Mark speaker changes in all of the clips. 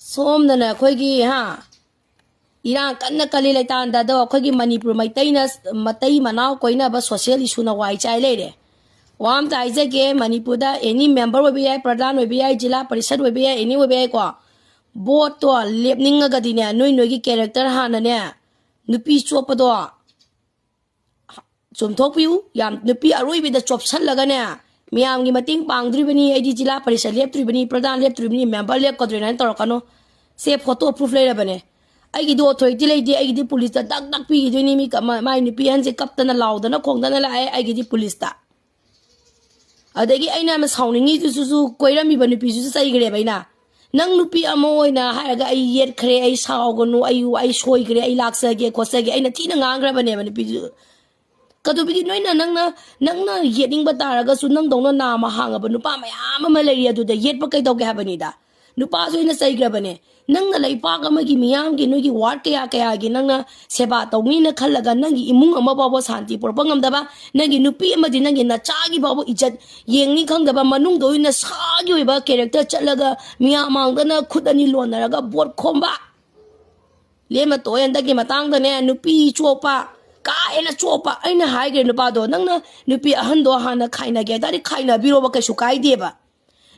Speaker 1: Somdana Kogi ha Erang Kanna Kalle Laitanda do Kogi Manipur Meitei Matai Manao Koina ba social issue na wai chai Leire. Wam ta Isake Manipuda any member will be a Pradhan will be a Jila Parisad will be any will be a boat to a Lepning Gadina, no nogi character Hanane Nupi Chopado Some talk you Yam Nupi Arui with the chop Salagana Miam Gimating Pang Dribani Edijila Parisad Lep Tribuni Pradhan Lep Tribuni member Lep Kodrin and Torcano say photo proof later bane. I do authority lady, I get police that duck pig doing me my Nupi and the captain allowed and a kong than I get the police that. Adagi I am sounding it to quite me when you say Grebina. Nang Nupi amoina, Haga yet create Saugono, I show Gray Laxa, Cosega, and a tina angra and Pizu. Katubi Nanga yetting Bataraga, so none don't know hang up Nupa, my arm malaria to the yet pocket gabanida. Nupazo in a say grabane. Nanga lay Pagamagi Miam, Ginugi, Watkaya Kayagi, Nanga, Sebato, Nina Kalaga, Nangi, Imung, Amaba Santi, Propangam Daba, Nagi Nupi, Madinagi, Nachagi Babu Ijat, Yengi Kangaba, Manungo in a Sagi character, Chalaga, Miamangana, Kudani Lonaraga, Bord Comba Lemato and Dagi Matanga, Nupi, Chopa, Ka and a Chopa, and a high grade Nupado, Nanga, Nupi, a Hando Hana, Kaina, get that kind of Birobakashukai Deba.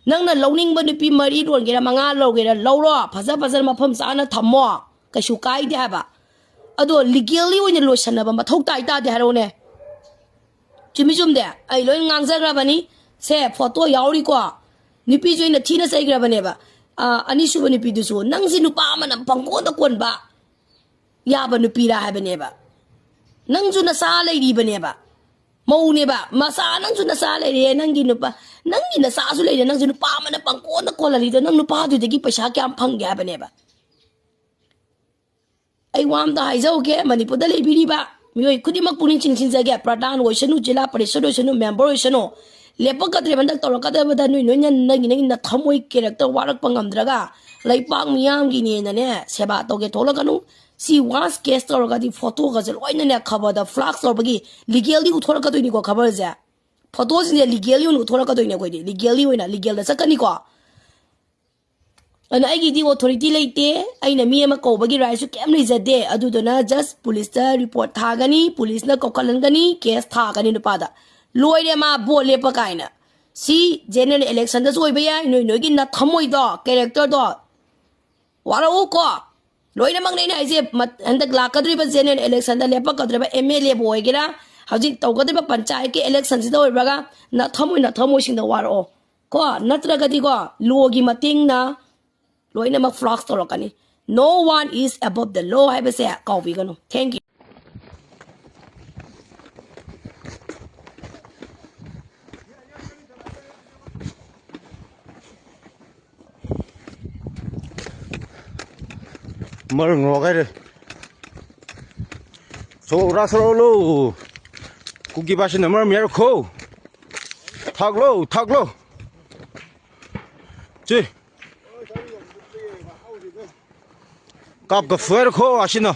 Speaker 1: Nang na loaning ba Nupi Marie doon kaya mga low kaya lawra pasal mapam sana tamo kasukai di haba ado legally wala losan na ba mathok tay ta di harone chimijum de ay loin ngangsa grabani se photo yauri ko Nupi join na tina sa grabani ba ani suba Nupi duso nang sinupa man ang pangko na kon ba yaba Nupi ra haba ne ba nang ju na salay di ba ne ba mau ne ba masa nang ju na salay nang ginupa nang ina sa asulay nang sinupa man ang pangko na kola dito nang nupa do digi pa siya kaya ang pangya ba ne ba ay wam da haiza okay Manipur da lebiri ba miyoy kudi magpunin chin zagya Pradhan oisanu Jila Parisad oisanu member oisanu lepa kadre bandak tolo kada bada nui nyan nagin na thamoy character warak pangamdraga laipang miyam gini na ne seba toge tolo kanu si once case tolo kadi photo gazal oy na ne cover the flags or bagi legally uthora kado ni ko cover ja photos ni legally uthora kado ni ko di legally na legal da sakani ko ana aigi di authority laite aina mi ama ko bagi right su kem rizade adudona just police ta report thagani police na kokalangani case thagani nupada loire ma bole pa kaina si general election da soi baya noi gi na thamoi do character do wara o ko loire mang nei na ise andak lakadri ba general election da lepa kadri ba mla boy gira hajik tawgadri ba panchayat ke election si do baga na thamoi sing da wara o ko natra gadi ko logi mating na loina mag flocks to kani no one is above the law hai bese ka wi gano thank you
Speaker 2: mở ngõ cái đây số ra số lô cũng kịp xin mở miếng khô thắc lô chứ cặp cà phê khô à xin nào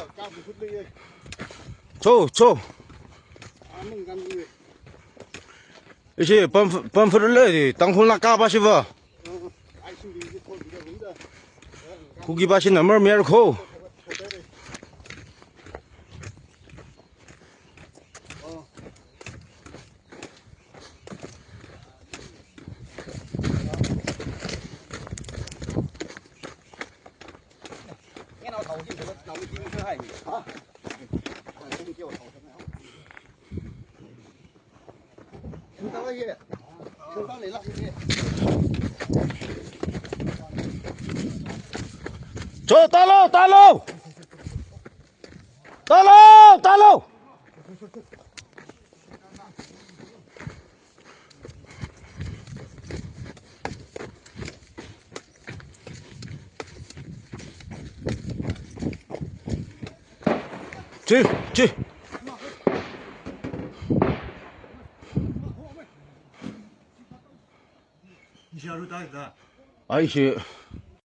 Speaker 2: cho 이제 펌프를 땅 홀라 까바시버 고기 맛이 너무 멸고 저 달로 지 아이씨